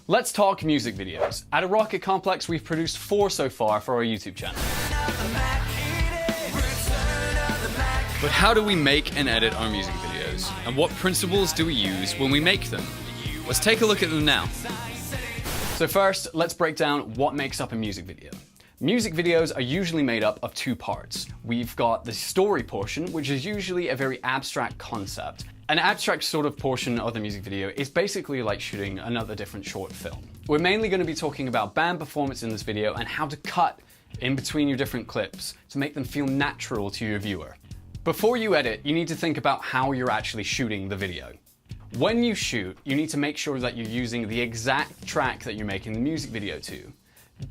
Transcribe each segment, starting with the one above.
Let's talk music videos. At a Rocket Complex, we've produced 4 so far for our YouTube channel. But how do we make and edit our music videos? And what principles do we use when we make them? Let's take a look at them now. So first, let's break down what makes up a music video. Music videos are usually made up of 2 parts. We've got the story portion, which is usually a very abstract concept. An abstract sort of portion of the music video is basically like shooting another different short film. We're mainly going to be talking about band performance in this video and how to cut in between your different clips to make them feel natural to your viewer. Before you edit, you need to think about how you're actually shooting the video. When you shoot, you need to make sure that you're using the exact track that you're making the music video to.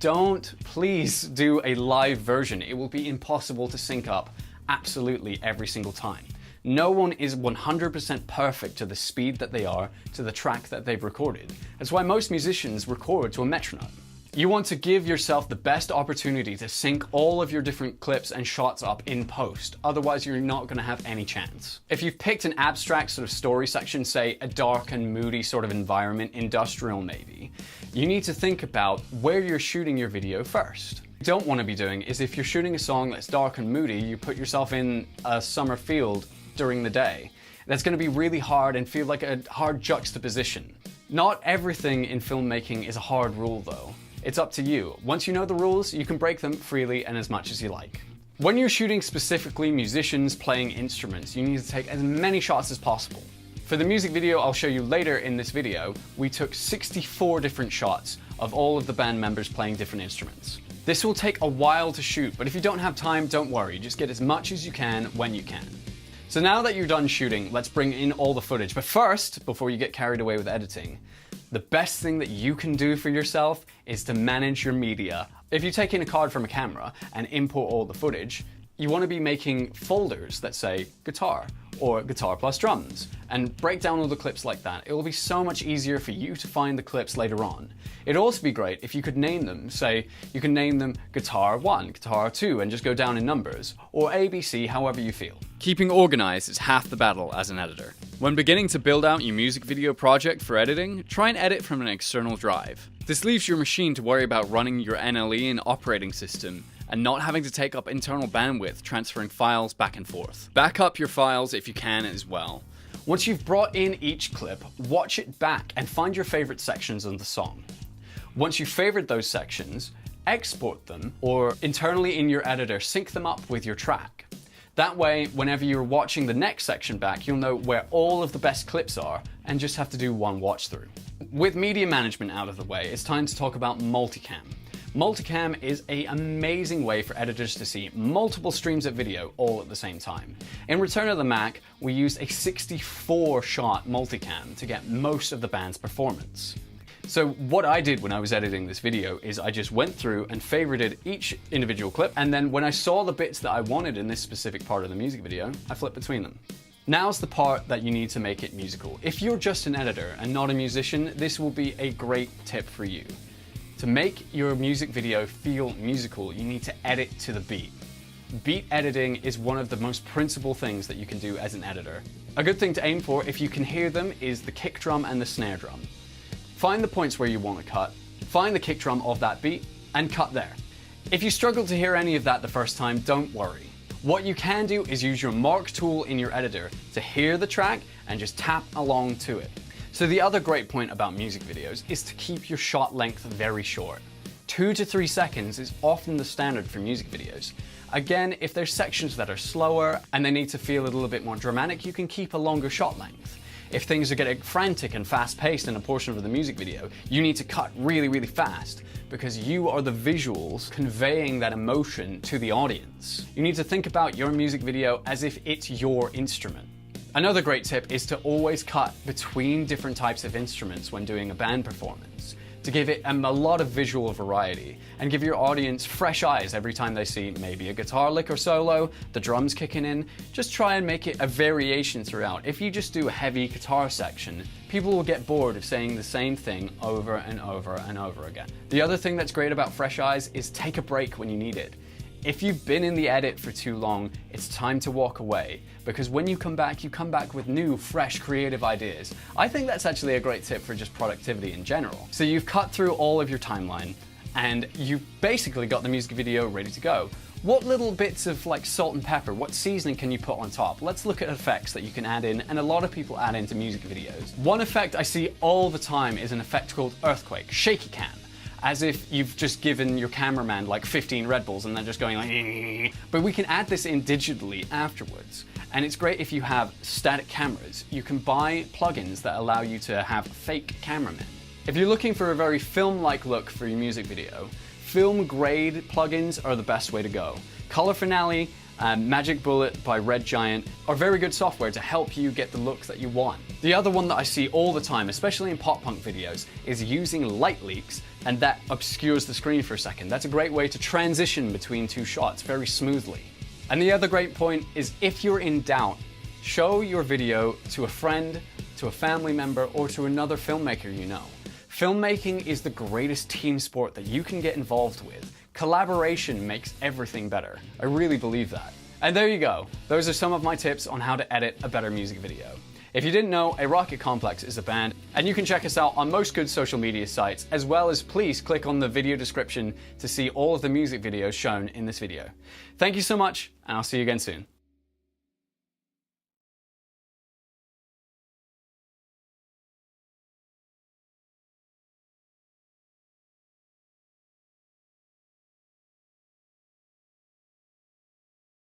Don't please do a live version. It will be impossible to sync up absolutely every single time. No one is 100% perfect to the speed that they are to the track that they've recorded. That's why most musicians record to a metronome. You want to give yourself the best opportunity to sync all of your different clips and shots up in post, otherwise you're not going to have any chance. If you've picked an abstract sort of story section, say a dark and moody sort of environment, industrial maybe, you need to think about where you're shooting your video first. What you don't want to be doing is if you're shooting a song that's dark and moody, you put yourself in a summer field during the day. That's going to be really hard and feel like a hard juxtaposition. Not everything in filmmaking is a hard rule though. It's up to you. Once you know the rules, you can break them freely and as much as you like. When you're shooting specifically musicians playing instruments, you need to take as many shots as possible. For the music video I'll show you later in this video, we took 64 different shots of all of the band members playing different instruments. This will take a while to shoot, but if you don't have time, don't worry. Just get as much as you can when you can. So now that you're done shooting, let's bring in all the footage. But first, before you get carried away with editing, the best thing that you can do for yourself is to manage your media. If you take in a card from a camera and import all the footage, you want to be making folders that say guitar or guitar plus drums and break down all the clips like that. It will be so much easier for you to find the clips later on. It'd also be great if you could name them. Say you can name them guitar 1, guitar 2 and just go down in numbers, or ABC, however you feel. Keeping organized is half the battle as an editor. When beginning to build out your music video project for editing, try and edit from an external drive. This leaves your machine to worry about running your NLE and operating system and not having to take up internal bandwidth transferring files back and forth. Back up your files if you can as well. Once you've brought in each clip, watch it back and find your favorite sections of the song. Once you've favored those sections, export them or internally in your editor, sync them up with your track. That way, whenever you're watching the next section back, you'll know where all of the best clips are and just have to do one watch through. With media management out of the way, it's time to talk about Multicam. Multicam is an amazing way for editors to see multiple streams of video all at the same time. In Return of the Mac, we used a 64-shot multicam to get most of the band's performance. So what I did when I was editing this video is I just went through and favorited each individual clip, and then when I saw the bits that I wanted in this specific part of the music video, I flipped between them. Now's the part that you need to make it musical. If you're just an editor and not a musician, this will be a great tip for you. To make your music video feel musical, you need to edit to the beat. Beat editing is one of the most principal things that you can do as an editor. A good thing to aim for, if you can hear them, is the kick drum and the snare drum. Find the points where you want to cut, find the kick drum of that beat, and cut there. If you struggle to hear any of that the first time, don't worry. What you can do is use your mark tool in your editor to hear the track and just tap along to it. So the other great point about music videos is to keep your shot length very short. 2 to 3 seconds is often the standard for music videos. Again, if there's sections that are slower and they need to feel a little bit more dramatic, you can keep a longer shot length. If things are getting frantic and fast-paced in a portion of the music video, you need to cut really, really fast because you are the visuals conveying that emotion to the audience. You need to think about your music video as if it's your instrument. Another great tip is to always cut between different types of instruments when doing a band performance, to give it a lot of visual variety and give your audience fresh eyes every time they see maybe a guitar lick or solo, the drums kicking in. Just try and make it a variation throughout. If you just do a heavy guitar section, people will get bored of saying the same thing over and over and over again. The other thing that's great about fresh eyes is take a break when you need it. If you've been in the edit for too long, it's time to walk away, because when you come back with new, fresh, creative ideas. I think that's actually a great tip for just productivity in general. So you've cut through all of your timeline, and you've basically got the music video ready to go. What little bits of like salt and pepper, what seasoning can you put on top? Let's look at effects that you can add in, and a lot of people add into music videos. One effect I see all the time is an effect called earthquake, Shakey Cam. As if you've just given your cameraman like 15 Red Bulls and they're just going like, but we can add this in digitally afterwards. And it's great if you have static cameras. You can buy plugins that allow you to have fake cameramen. If you're looking for a very film-like look for your music video, film grade plugins are the best way to go. Color Finale and Magic Bullet by Red Giant are very good software to help you get the look that you want. The other one that I see all the time, especially in pop punk videos, is using light leaks, and that obscures the screen for a second. That's a great way to transition between two shots very smoothly. And the other great point is, if you're in doubt, show your video to a friend, to a family member, or to another filmmaker you know. Filmmaking is the greatest team sport that you can get involved with. Collaboration makes everything better. I really believe that. And there you go. Those are some of my tips on how to edit a better music video. If you didn't know, A Rocket Complex is a band, and you can check us out on most good social media sites, as well as please click on the video description to see all of the music videos shown in this video. Thank you so much, and I'll see you again soon.